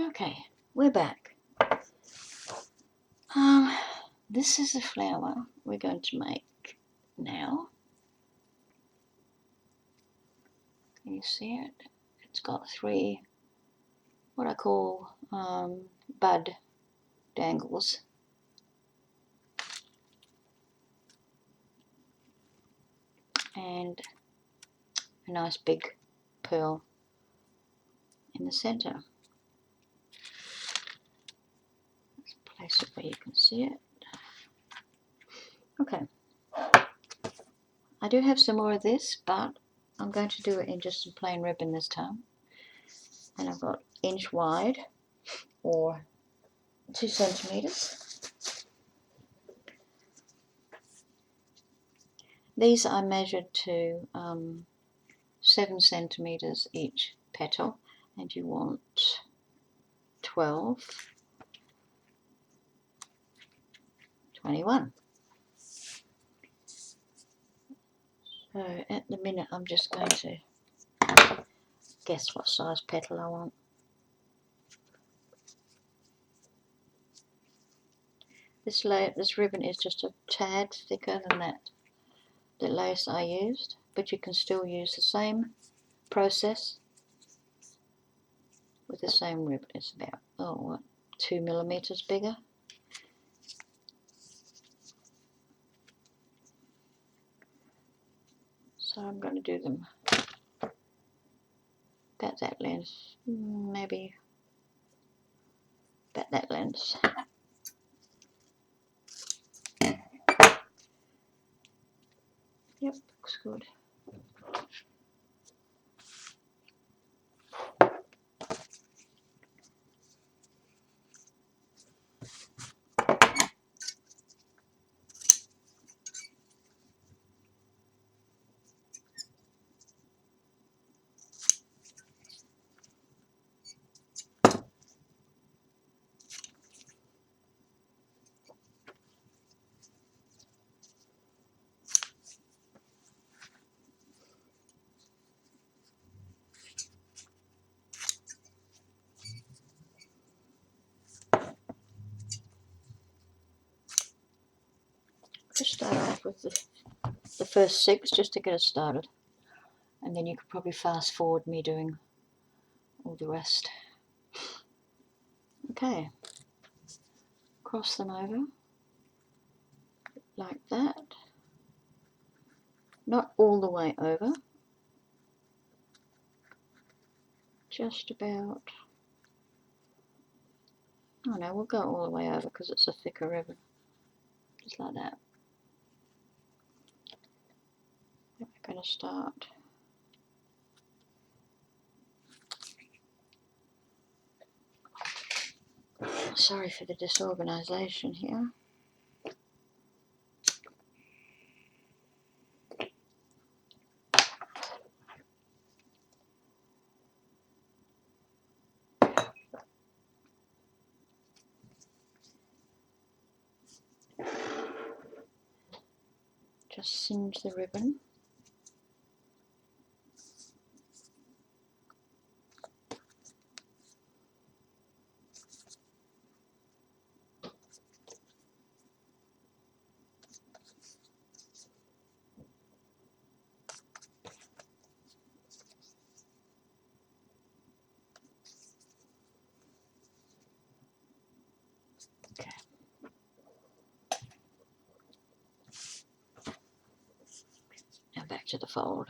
Okay, we're back. This is the flower we're going to make now. Can you see it? It's got 3 what I call bud dangles. And a nice big pearl in the center. Let's place it where you can see it. Okay. I do have some more of this, but I'm going to do it in just some plain ribbon this time. And I've got inch wide or 2 centimeters. These I measured to 7 centimeters each petal, and you want 12, 21. So at the minute I'm just going to guess what size petal I want. This ribbon is just a tad thicker than the lace I used, but you can still use the same process with the same ribbon. It's about 2 millimeters bigger. So I'm going to do them about that length, maybe about that length. Yep, looks good. Just start off with the first 6 just to get us started, and then you could probably fast forward me doing all the rest. Okay, cross them over like that, not all the way over, just about, oh no, we'll go all the way over because it's a thicker ribbon, just like that. We're going to start sorry for the disorganization here. Just singe the ribbon. Okay. Now back to the fold.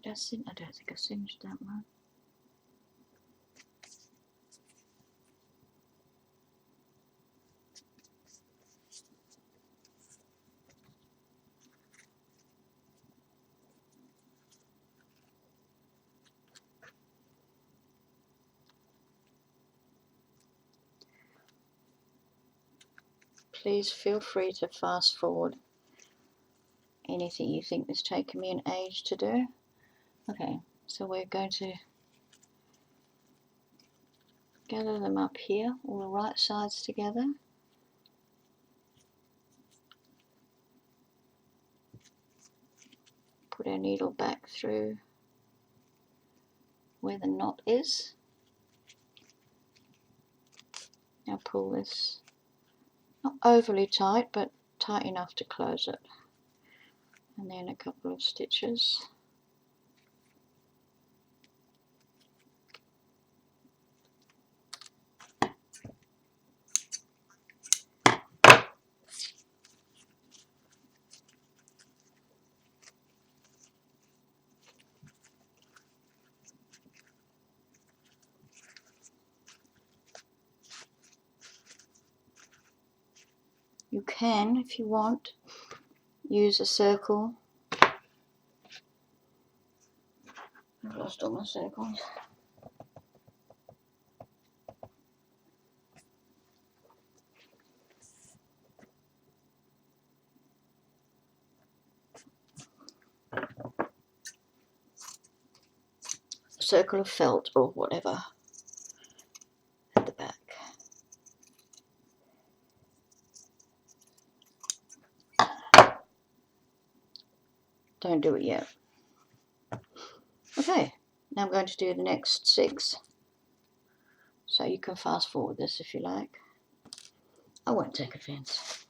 Did I sing? I don't think I singed that one. Please feel free to fast forward anything you think has taken me an age to do. Okay, so we're going to gather them up here, all the right sides together. Put our needle back through where the knot is. Now pull this, not overly tight, but tight enough to close it. And then a couple of stitches. You can, if you want, use a circle. I've lost all my circles. Circle of felt or whatever at the back. Don't do it yet. Okay, now I'm going to do the next 6. So you can fast forward this if you like. I won't take offense.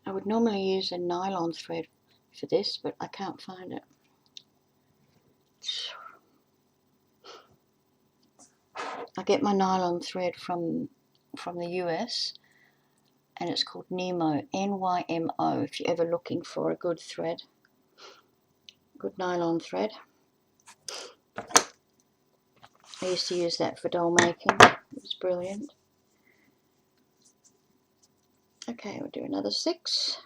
I would normally use a nylon thread for this, but I can't find it. I get my nylon thread from the US, and it's called Nymo, N-Y-M-O, if you're ever looking for a good thread, good nylon thread. I used to use that for doll making. It was brilliant. Okay, we'll do another 6.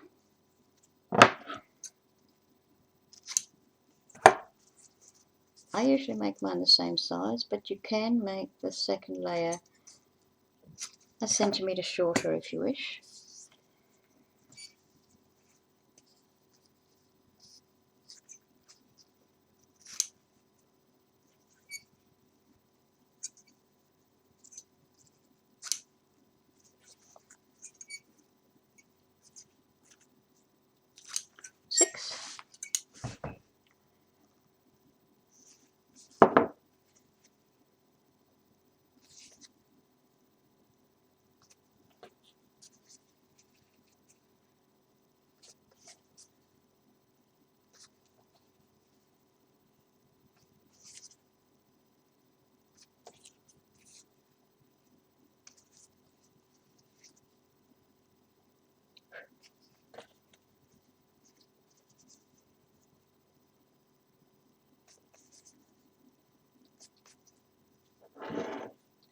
I usually make mine the same size, but you can make the second layer a centimetre shorter if you wish.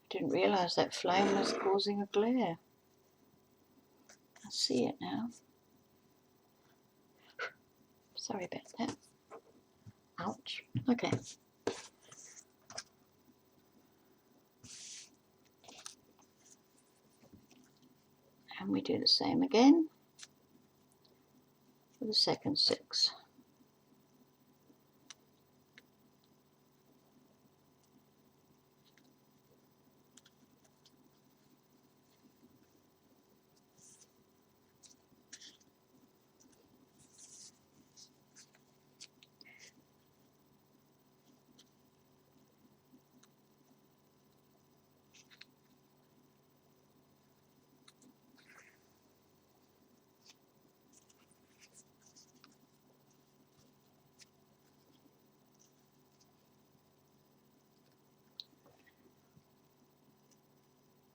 Didn't realise that flame was causing a glare. I see it now. Sorry about that. Ouch. Okay. And we do the same again for the second 6.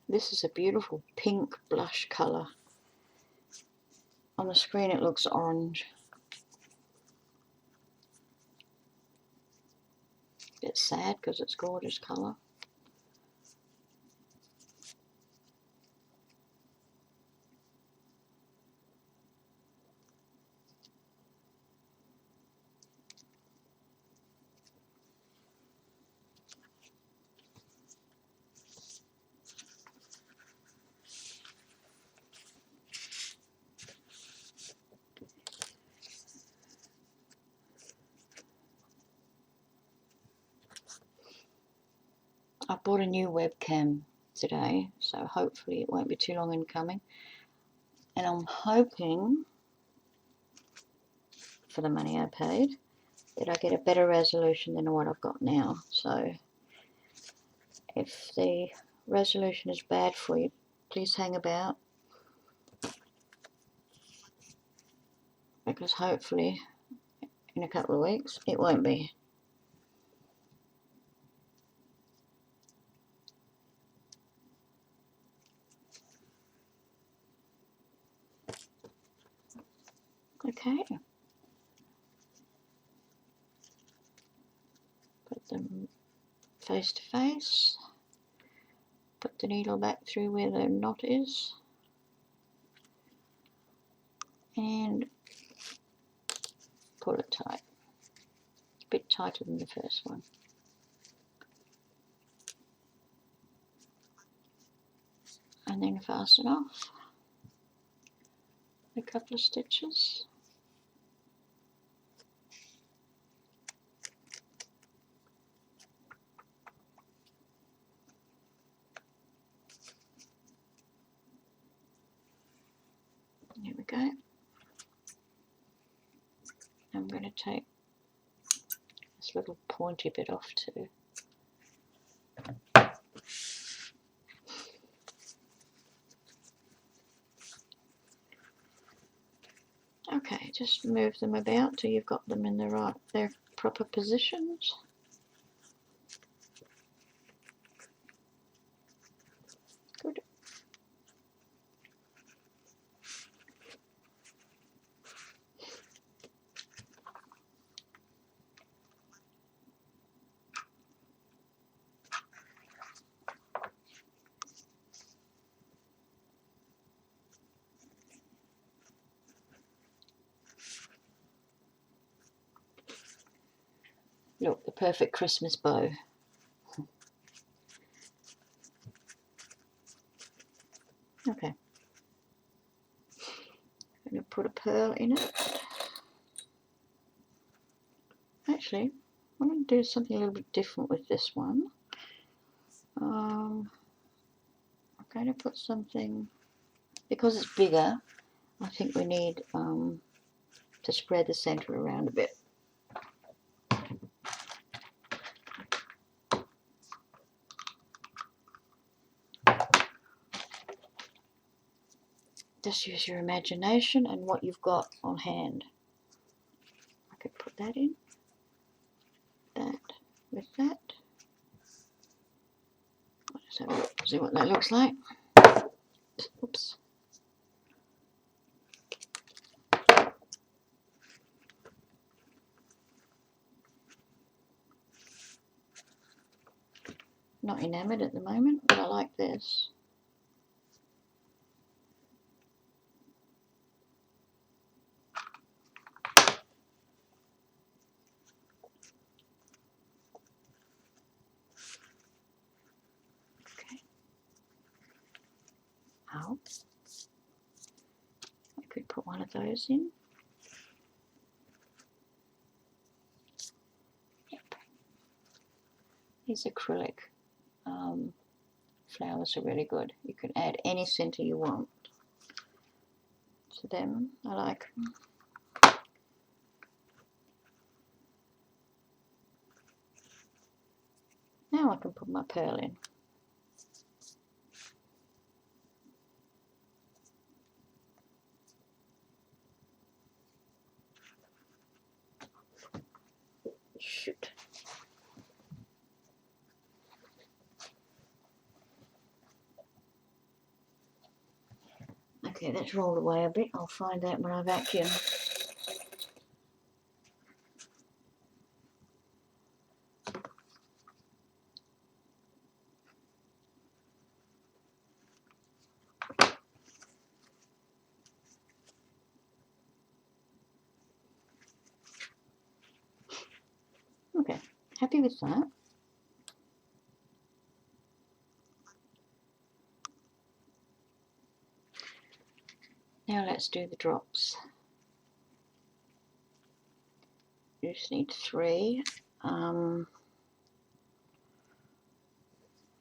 This is a beautiful pink blush colour. On the screen it looks orange. A bit sad because it's gorgeous colour. I bought a new webcam today, so hopefully it won't be too long in coming. And I'm hoping, for the money I paid, that I get a better resolution than what I've got now. So if the resolution is bad for you, please hang about, because hopefully in a couple of weeks it won't be. Okay, put them face to face, put the needle back through where the knot is, and pull it tight. A bit tighter than the first one. And then fasten off a couple of stitches. Here we go. I'm going to take this little pointy bit off too. Okay, just move them about till you've got them in their proper positions. Good. Look, the perfect Christmas bow. Okay. I'm going to put a pearl in it. Actually, I'm going to do something a little bit different with this one. I'm going to put something, because it's bigger, I think we need to spread the center around a bit. Just use your imagination and what you've got on hand. I could put that in, that with that. Let's have a look, see what that looks like. Oops. Not enamoured at the moment, but I like this. Okay. Oh, I could put one of those in. Yep. These acrylic flowers are really good. You can add any centre you want to them. I like them. Now I can put my pearl in. Shoot. Okay, that's rolled away a bit. I'll find that when I vacuum. Okay, happy with that. Now let's do the drops. You just need 3.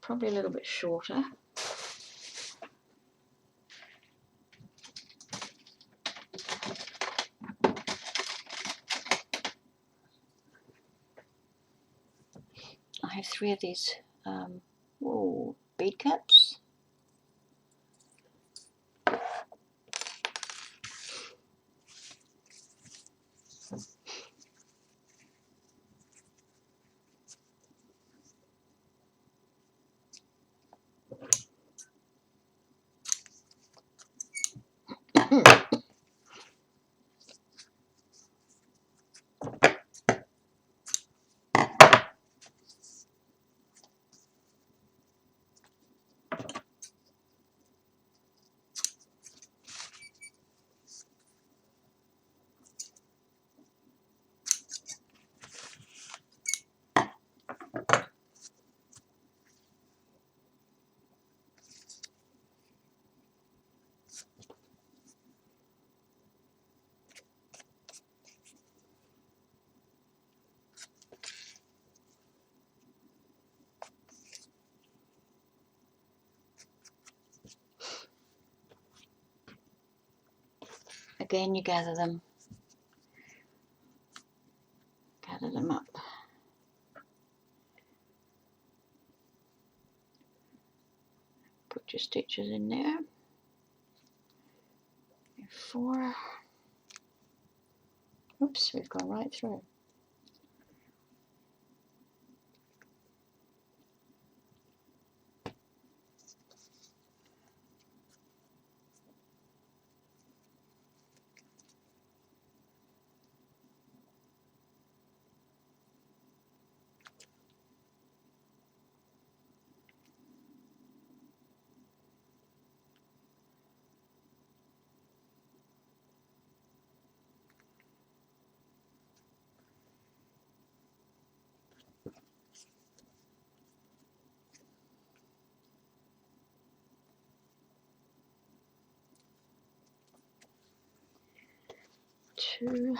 Probably a little bit shorter. I have 3 of these bead caps. Again, you gather them up. Put your stitches in there. 4. Oops, we've gone right through. Two.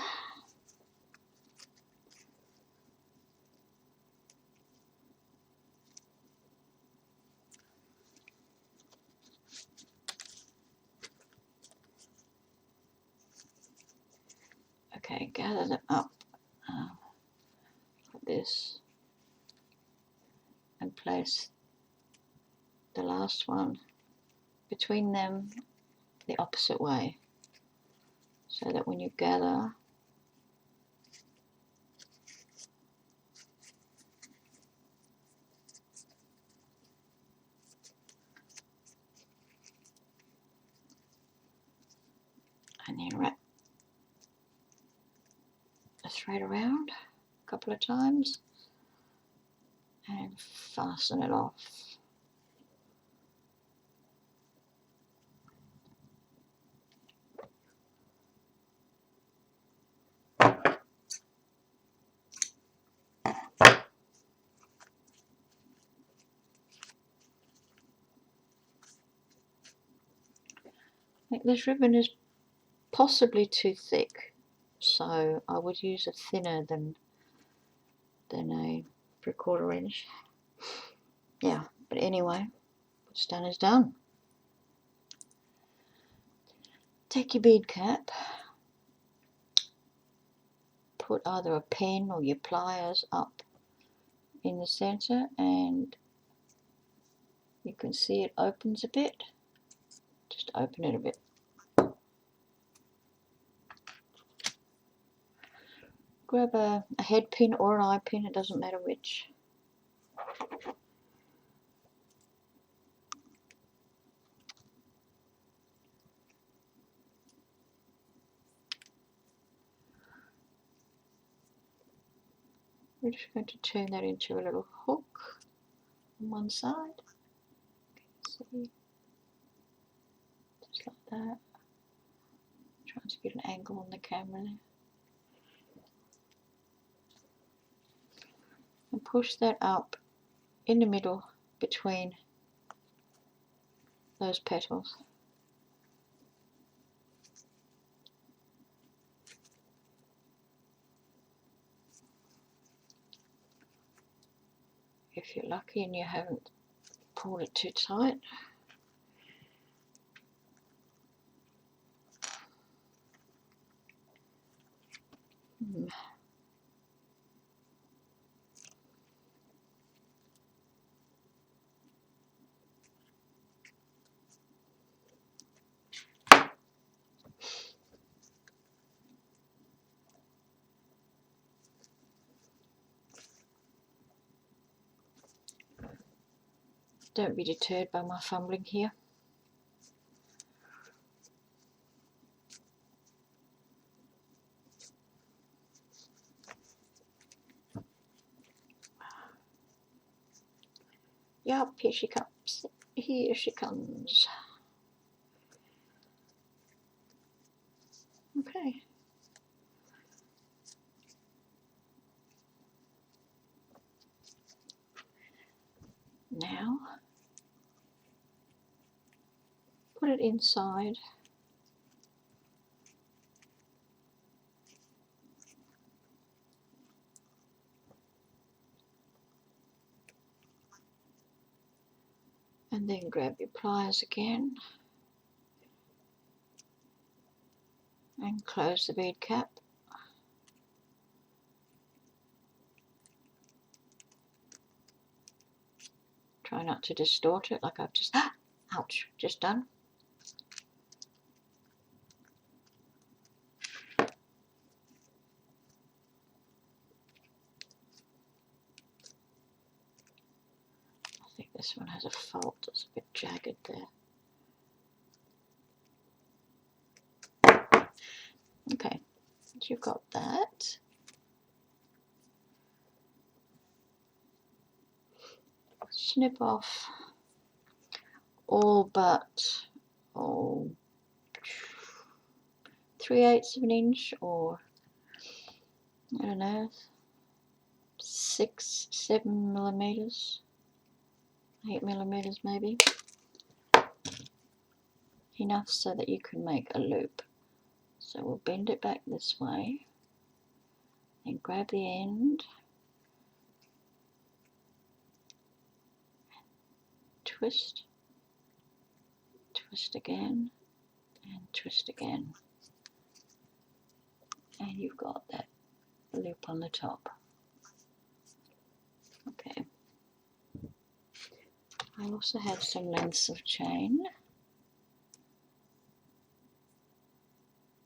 Okay, gather them up like this and place the last one between them the opposite way, so that when you gather, and then wrap the thread around a couple of times and fasten it off. I think this ribbon is possibly too thick, so I would use a thinner than a 3/4 inch. Yeah, but anyway, what's done is done. Take your bead cap, put either a pen or your pliers up in the center, and you can see it opens a bit. Just open it a bit. Grab a head pin or an eye pin, it doesn't matter which. we're just going to turn that into a little hook on one side. See, just like that. Trying to get an angle on the camera there. And push that up in the middle between those petals. If you're lucky and you haven't pulled it too tight. Don't be deterred by my fumbling here. Yup, here she comes. Here she comes. Okay. Now, put it inside. And then grab your pliers again and close the bead cap. Try not to distort it like I've just, ouch, just done. I think this one has a fault, it's a bit jagged there. Okay, once you've got that, snip off all but 3/8 of an inch, or I don't know, 6-7 millimeters, 8 millimeters maybe, enough so that you can make a loop. So we'll bend it back this way and grab the end, twist, twist again, and twist again, and you've got that loop on the top. Okay, I also have some lengths of chain.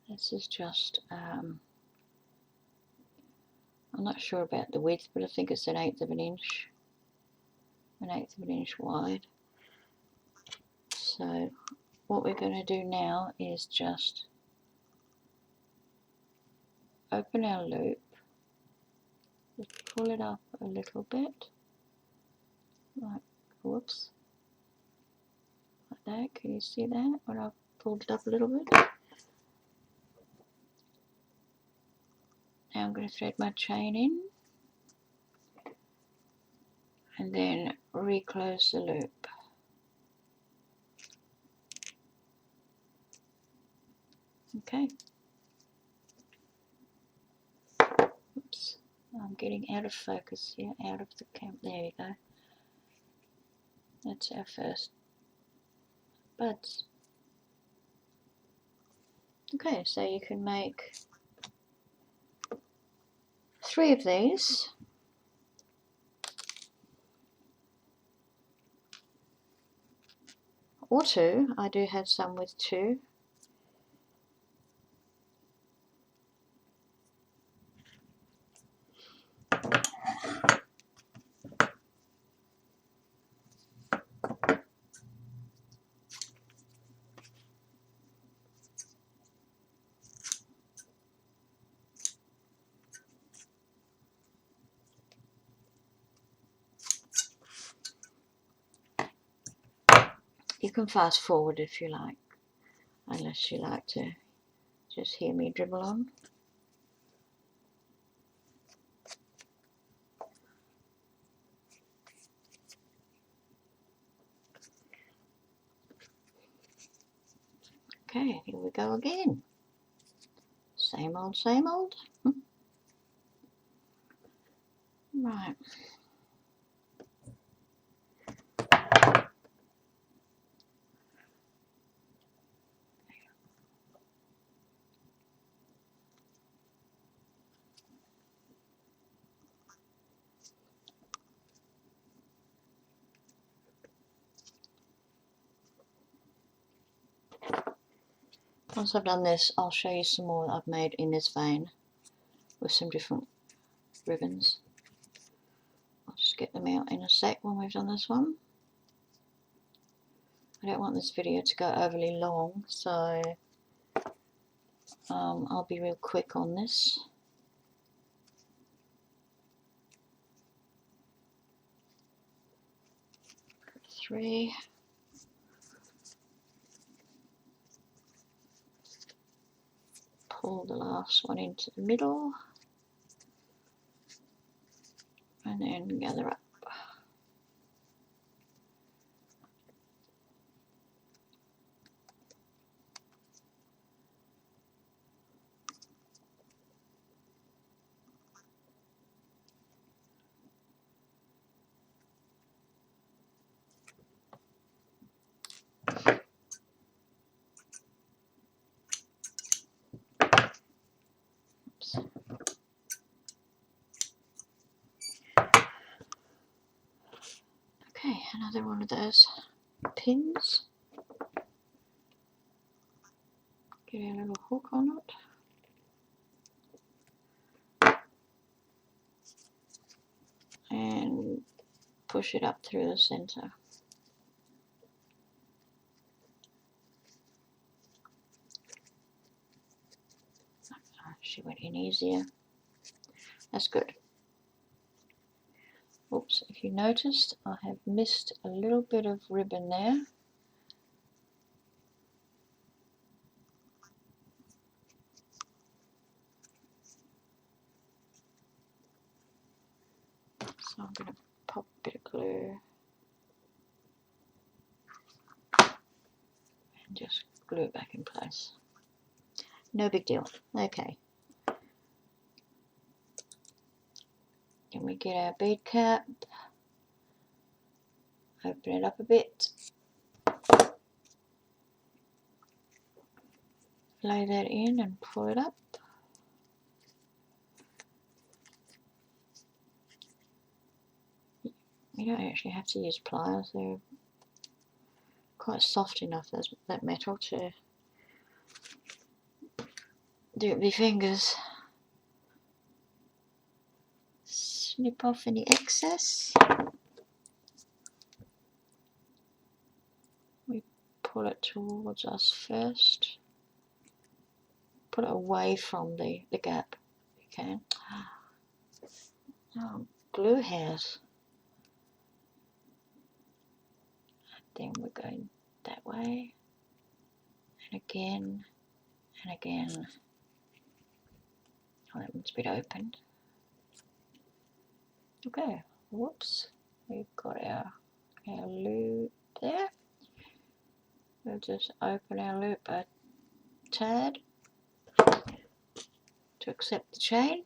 This is just, I'm not sure about the width, but I think it's 1/8 of an inch, 1/8 of an inch wide. So what we're going to do now is just open our loop, just pull it up a little bit, like, whoops, like that. Can you see that when I've pulled it up a little bit? Now I'm going to thread my chain in and then reclose the loop. Okay. Oops, I'm getting out of focus here, out of the camera. There we go. That's our first buds. Okay, so you can make 3 of these. Or 2. I do have some with 2. You can fast forward if you like, unless you like to just hear me dribble on. Okay, here we go again. Same old, same old. Right. Once I've done this, I'll show you some more that I've made in this vein with some different ribbons. I'll just get them out in a sec when we've done this one. I don't want this video to go overly long, so I'll be real quick on this. Three. Pull the last one into the middle and then gather up. Okay, another one of those pins. Get a little hook on it. And push it up through the center. She went in easier. That's good. Oops, if you noticed, I have missed a little bit of ribbon there. So I'm going to pop a bit of glue and just glue it back in place. No big deal. Okay. Then we get our bead cap, open it up a bit, lay that in and pull it up. You don't actually have to use pliers, they're quite soft enough, that metal, to do it with your fingers. Snip off any excess. We pull it towards us first. Put it away from the gap if you can. Oh, glue hairs. Then we're going that way, and again, and again. Oh, that one's a bit open. Okay, whoops, we've got our loop there. We'll just open our loop a tad to accept the chain.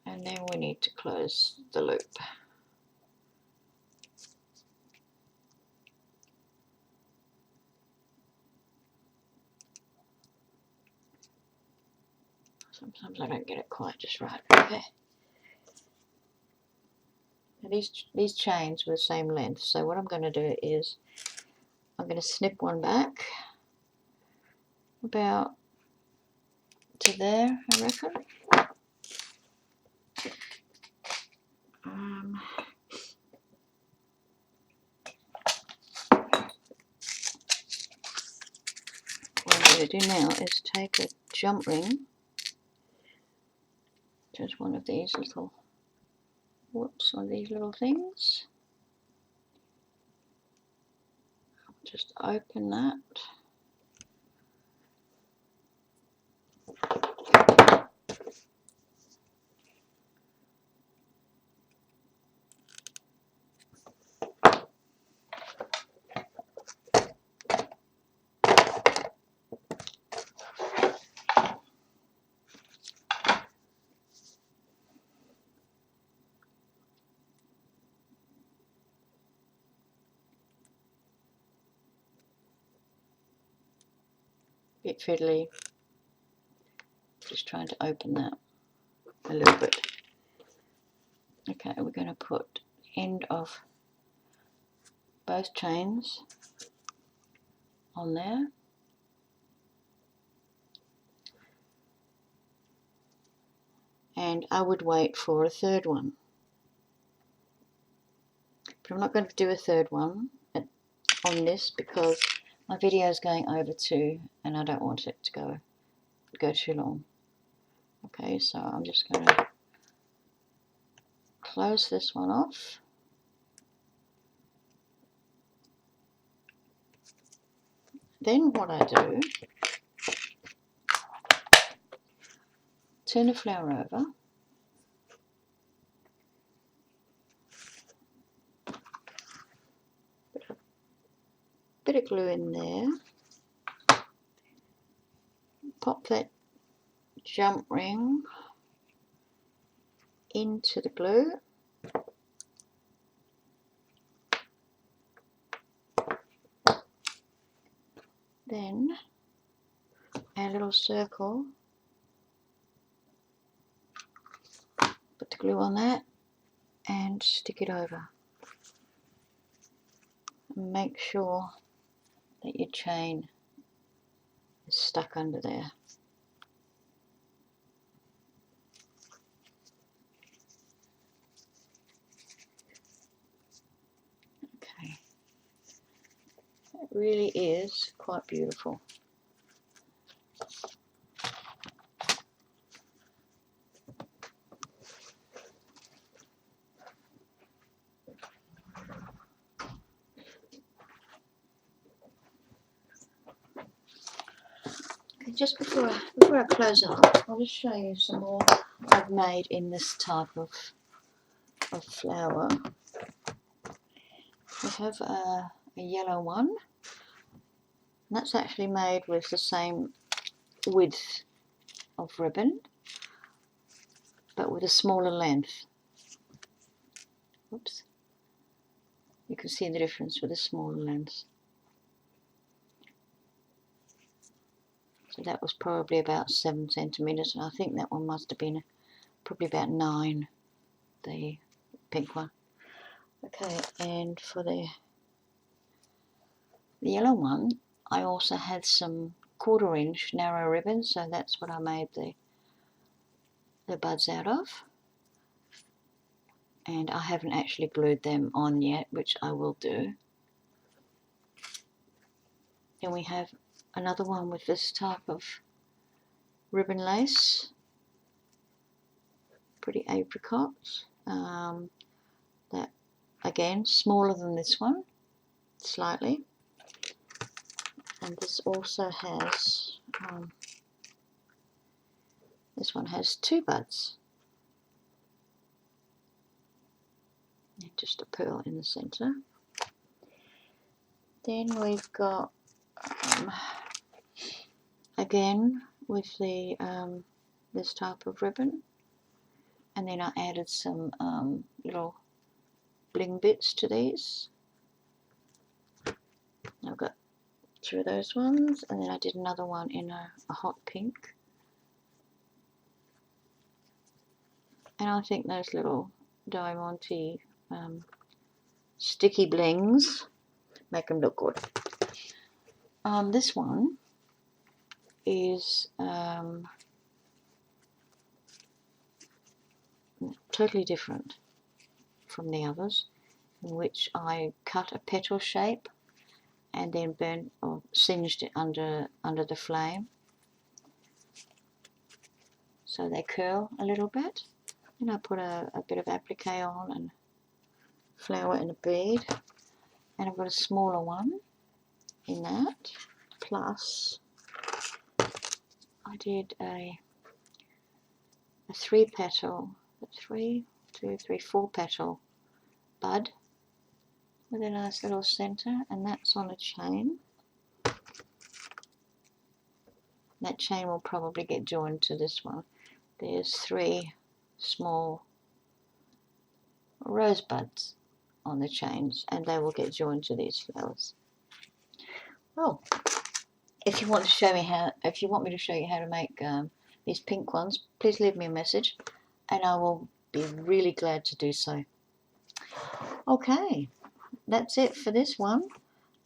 And then we need to close the loop. Sometimes I don't get it quite just right. Okay. Now these chains were the same length, so what I'm going to do is I'm going to snip one back about to there, I reckon. going to do now is take a jump ring, just one of these little, whoops, one of these little things. Just open that. Bit fiddly, just trying to open that a little bit. Okay, we're going to put end of both chains on there. And I would wait for a third one. But I'm not going to do a third one on this because my video is going over 2 and I don't want it to go too long. Okay, so I'm just going to close this one off. Then what I do, turn the flower over, put a bit of glue in there, pop that jump ring into the glue, then add a little circle, put the glue on that and stick it over. And make sure that your chain is stuck under there. Okay, it really is quite beautiful. Just before I close up, I'll just show you some more I've made in this type of flower. We have a yellow one, and that's actually made with the same width of ribbon, but with a smaller length. Oops. You can see the difference with a smaller length. So that was probably about 7 centimeters, and I think that one must have been probably about 9, the pink one. Okay, and for the yellow one, I also had some 1/4 inch narrow ribbon, so that's what I made the buds out of. And I haven't actually glued them on yet, which I will do. Then we have another one with this type of ribbon lace, pretty apricot, that again smaller than this one slightly, and this also has this one has 2 buds, and just a pearl in the center. Then we've got again with the this type of ribbon, and then I added some little bling bits to these. I've got 2 of those ones, and then I did another one in a hot pink. And I think those little Diamante sticky blings make them look good. This one is totally different from the others, in which I cut a petal shape and then burnt or singed it under the flame, so they curl a little bit. Then I put a bit of applique on and flour and a bead, and I've got a smaller one in that. Plus, I did a 3-petal, 4-petal bud with a nice little center, and that's on a chain. That chain will probably get joined to this one. There's 3 small rosebuds on the chains, and they will get joined to these flowers. Well, if you want me to show you how to make these pink ones, please leave me a message, and I will be really glad to do so. Okay, that's it for this one,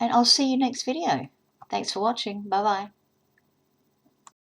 and I'll see you next video. Thanks for watching. Bye bye.